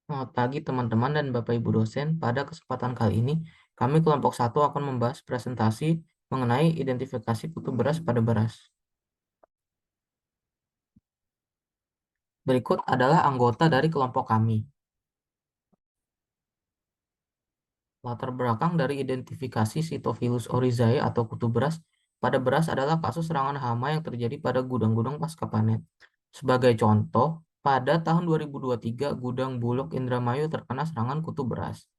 Selamat pagi teman-teman dan Bapak Ibu dosen. Pada kesempatan kali ini, kami kelompok 1 akan membahas presentasi mengenai identifikasi kutu beras pada beras. Berikut adalah anggota dari kelompok kami. Latar belakang dari identifikasi Sitophilus oryzae atau kutu beras pada beras adalah kasus serangan hama yang terjadi pada gudang-gudang pasca panen. Sebagai contoh, pada tahun 2023, gudang Bulog Indramayu terkena serangan kutu beras.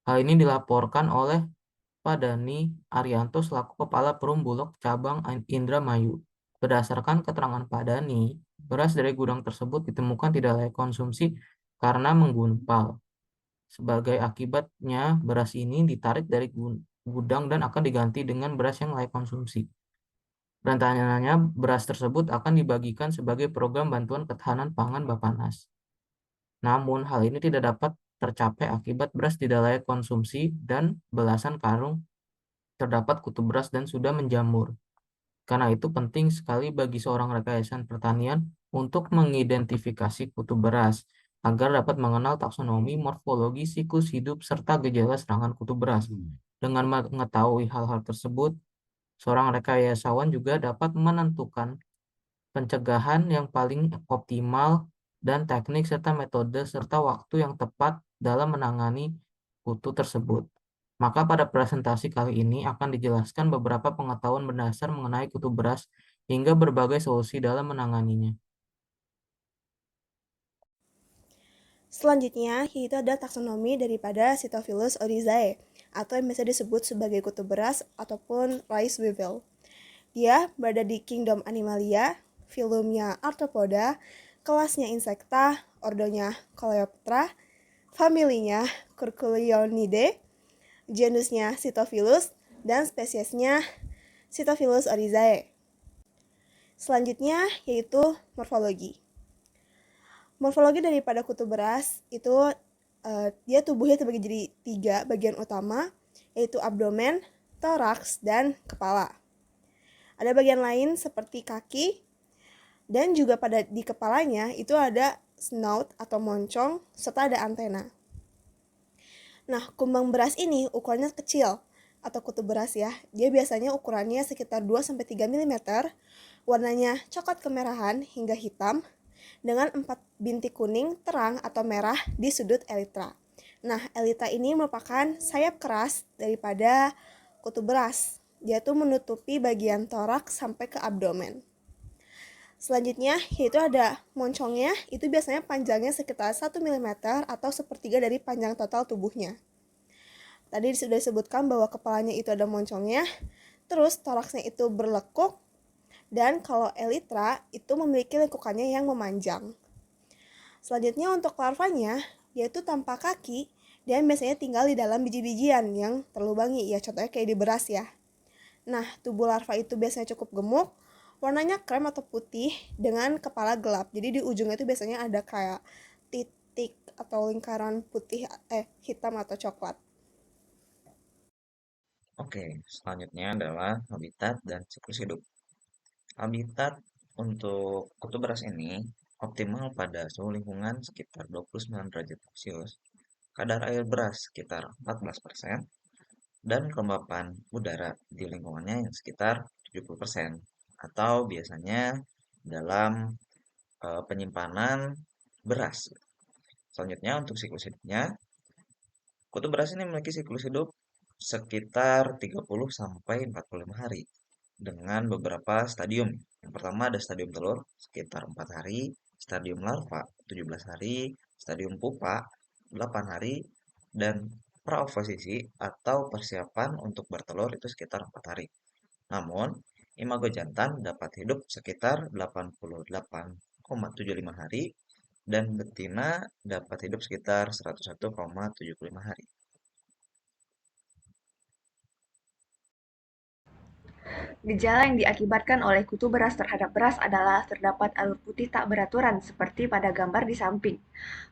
Hal ini dilaporkan oleh Pak Dani Arianto selaku Kepala Perum Bulog Cabang Indramayu. Berdasarkan keterangan Pak Dani, beras dari gudang tersebut ditemukan tidak layak konsumsi karena menggumpal. Sebagai akibatnya, beras ini ditarik dari gudang dan akan diganti dengan beras yang layak konsumsi. Rencananya, beras tersebut akan dibagikan sebagai program bantuan ketahanan pangan Bappenas. Namun, hal ini tidak dapat tercapai akibat beras tidak layak konsumsi dan belasan karung terdapat kutu beras dan sudah menjamur. Karena itu penting sekali bagi seorang rekayasa pertanian untuk mengidentifikasi kutu beras agar dapat mengenal taksonomi, morfologi, siklus hidup, serta gejala serangan kutu beras. Dengan mengetahui hal-hal tersebut, seorang rekayasawan juga dapat menentukan pencegahan yang paling optimal dan teknik serta metode serta waktu yang tepat dalam menangani kutu tersebut. Maka pada presentasi kali ini akan dijelaskan beberapa pengetahuan mendasar mengenai kutu beras hingga berbagai solusi dalam menanganinya. Selanjutnya, yaitu ada taksonomi daripada Sitophilus oryzae, atau yang biasa disebut sebagai kutu beras ataupun rice weevil. Dia berada di kingdom Animalia, filumnya Arthropoda, kelasnya Insecta, ordonya Coleoptera, familinya Curculionidae, genusnya Sitophilus, dan spesiesnya Sitophilus oryzae. Selanjutnya yaitu morfologi. Morfologi daripada kutu beras itu dia tubuhnya terbagi jadi 3 bagian utama, yaitu abdomen, toraks, dan kepala. Ada bagian lain seperti kaki, dan juga di kepalanya itu ada snout atau moncong, serta ada antena. Nah, kumbang beras ini ukurannya kecil, atau kutu beras ya. Dia biasanya ukurannya sekitar 2-3 mm, warnanya coklat kemerahan hingga hitam, dengan 4 bintik kuning terang atau merah di sudut elitra. Nah, elitra ini merupakan sayap keras daripada kutu beras. Dia tuh menutupi bagian toraks sampai ke abdomen. Selanjutnya, yaitu ada moncongnya, itu biasanya panjangnya sekitar 1 mm atau sepertiga dari panjang total tubuhnya. Tadi sudah disebutkan bahwa kepalanya itu ada moncongnya, terus toraksnya itu berlekuk, dan kalau elitra itu memiliki lekukannya yang memanjang. Selanjutnya untuk larvanya, yaitu tanpa kaki dan biasanya tinggal di dalam biji-bijian yang terlubangi, ya contohnya kayak di beras ya. Nah, tubuh larva itu biasanya cukup gemuk, warnanya krem atau putih dengan kepala gelap. Jadi di ujungnya itu biasanya ada kayak titik atau lingkaran putih hitam atau coklat. Oke, selanjutnya adalah habitat dan siklus hidup. Habitat untuk kutu beras ini optimal pada suhu lingkungan sekitar 29 derajat Celcius, kadar air beras sekitar 14%, dan kelembapan udara di lingkungannya yang sekitar 70%, atau biasanya dalam penyimpanan beras. Selanjutnya untuk siklus hidupnya, kutu beras ini memiliki siklus hidup sekitar 30 sampai 45 hari dengan beberapa stadium. Yang pertama ada stadium telur sekitar 4 hari, stadium larva 17 hari, stadium pupa 8 hari, dan praovosisi atau persiapan untuk bertelur itu sekitar 4 hari. Namun, imago jantan dapat hidup sekitar 88,75 hari dan betina dapat hidup sekitar 101,75 hari. Gejala yang diakibatkan oleh kutu beras terhadap beras adalah terdapat alur putih tak beraturan seperti pada gambar di samping.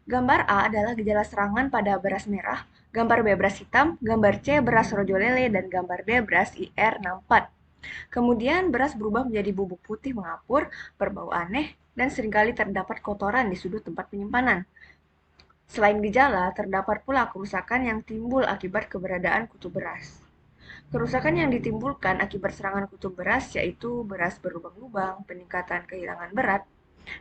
Gambar A adalah gejala serangan pada beras merah, gambar B beras hitam, gambar C beras rojo lele, dan gambar D beras IR64. Kemudian beras berubah menjadi bubuk putih mengapur, berbau aneh, dan seringkali terdapat kotoran di sudut tempat penyimpanan. Selain gejala, terdapat pula kerusakan yang timbul akibat keberadaan kutu beras. Kerusakan yang ditimbulkan akibat serangan kutu beras yaitu beras berlubang-lubang, peningkatan kehilangan berat,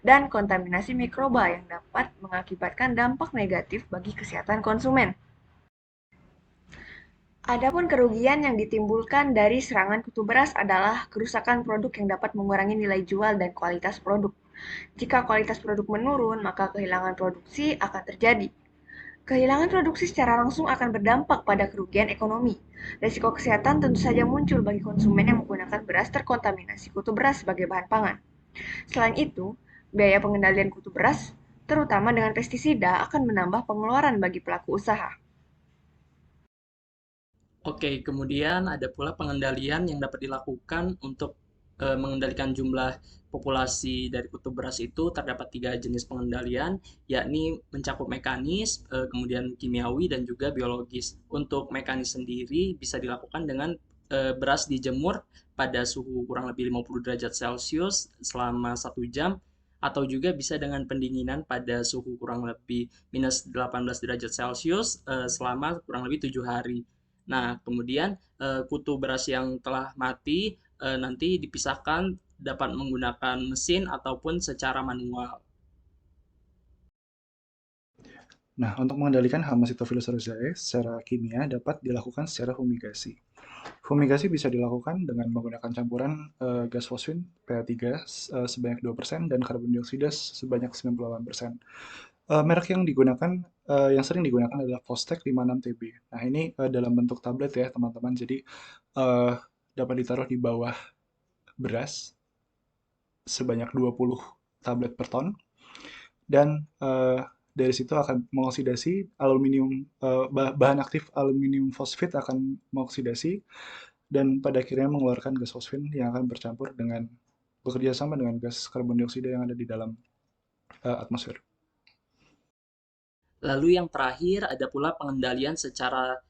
dan kontaminasi mikroba yang dapat mengakibatkan dampak negatif bagi kesehatan konsumen. Adapun kerugian yang ditimbulkan dari serangan kutu beras adalah kerusakan produk yang dapat mengurangi nilai jual dan kualitas produk. Jika kualitas produk menurun, maka kehilangan produksi akan terjadi. Kehilangan produksi secara langsung akan berdampak pada kerugian ekonomi. Risiko kesehatan tentu saja muncul bagi konsumen yang menggunakan beras terkontaminasi kutu beras sebagai bahan pangan. Selain itu, biaya pengendalian kutu beras, terutama dengan pestisida, akan menambah pengeluaran bagi pelaku usaha. Oke, kemudian ada pula pengendalian yang dapat dilakukan untuk mengendalikan jumlah populasi dari kutu beras itu terdapat tiga jenis pengendalian, yakni mencakup mekanis, kemudian kimiawi, dan juga biologis. Untuk mekanis sendiri bisa dilakukan dengan beras dijemur pada suhu kurang lebih 50 derajat Celcius selama 1 jam, atau juga bisa dengan pendinginan pada suhu kurang lebih minus 18 derajat Celcius selama kurang lebih 7 hari. Nah, kemudian kutu beras yang telah mati nanti dipisahkan dapat menggunakan mesin ataupun secara manual. Nah, untuk mengendalikan hama Sitophilus oryzae secara kimia dapat dilakukan secara fumigasi. Fumigasi bisa dilakukan dengan menggunakan campuran gas fosfin PA3 sebanyak 2% dan karbon dioksida sebanyak 98%. Merek yang digunakan yang sering digunakan adalah Fostech 56TB. Nah, ini dalam bentuk tablet ya, teman-teman. Jadi dapat ditaruh di bawah beras sebanyak 20 tablet per ton dan dari situ akan mengoksidasi aluminium bahan aktif aluminium fosfat akan mengoksidasi dan pada akhirnya mengeluarkan gas fosfin yang akan bercampur dengan bekerja sama dengan gas karbon dioksida yang ada di dalam atmosfer. Lalu yang terakhir ada pula pengendalian secara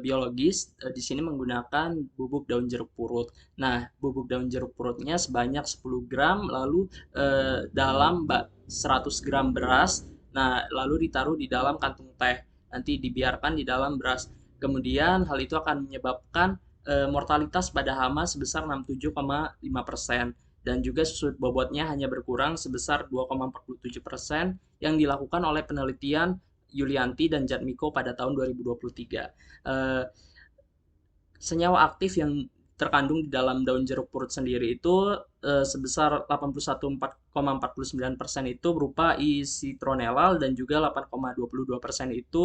biologis, di sini menggunakan bubuk daun jeruk purut. Nah, bubuk daun jeruk purutnya sebanyak 10 gram, lalu dalam 100 gram beras, nah lalu ditaruh di dalam kantung teh, nanti dibiarkan di dalam beras. Kemudian hal itu akan menyebabkan mortalitas pada hama sebesar 67,5%. Dan juga susut bobotnya hanya berkurang sebesar 2,47% yang dilakukan oleh penelitian Yulianti dan Jatmiko pada tahun 2023. Senyawa aktif yang terkandung di dalam daun jeruk purut sendiri itu sebesar 81,49% itu berupa isitronelal dan juga 8,22% itu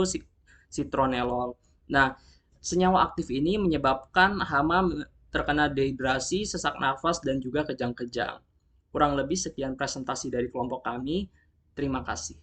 citronelol. Nah, senyawa aktif ini menyebabkan hama terkena dehidrasi, sesak nafas, dan juga kejang-kejang. Kurang lebih sekian presentasi dari kelompok kami. Terima kasih.